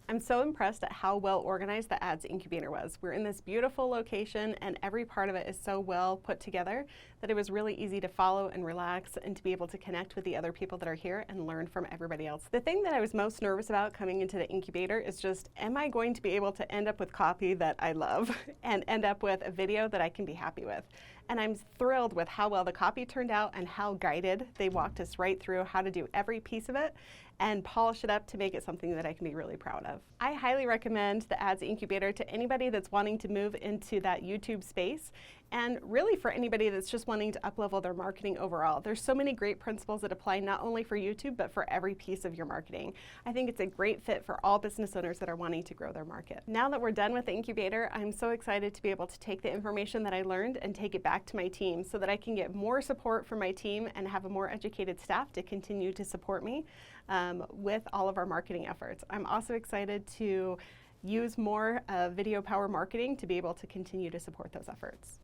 I'm so impressed at how well organized the Ads Incubator was. We're in this beautiful location and every part of it is so well put together that it was really easy to follow and relax and to be able to connect with the other people that are here and learn from everybody else. The thing that I was most nervous about coming into the incubator is just, am I going to be able to end up with copy that I love and end up with a video that I can be happy with? And I'm thrilled with how well the copy turned out and how guided they walked us right through how to do every piece of it and polish it up to make it something that I can be really proud of. I highly recommend the Ads Incubator to anybody that's wanting to move into that YouTube space, and really for anybody that's just wanting to up-level their marketing overall. There's so many great principles that apply not only for YouTube, but for every piece of your marketing. I think it's a great fit for all business owners that are wanting to grow their market. Now that we're done with the incubator, I'm so excited to be able to take the information that I learned and take it back to my team so that I can get more support from my team and have a more educated staff to continue to support me with all of our marketing efforts. I'm also excited to use more video power marketing to be able to continue to support those efforts.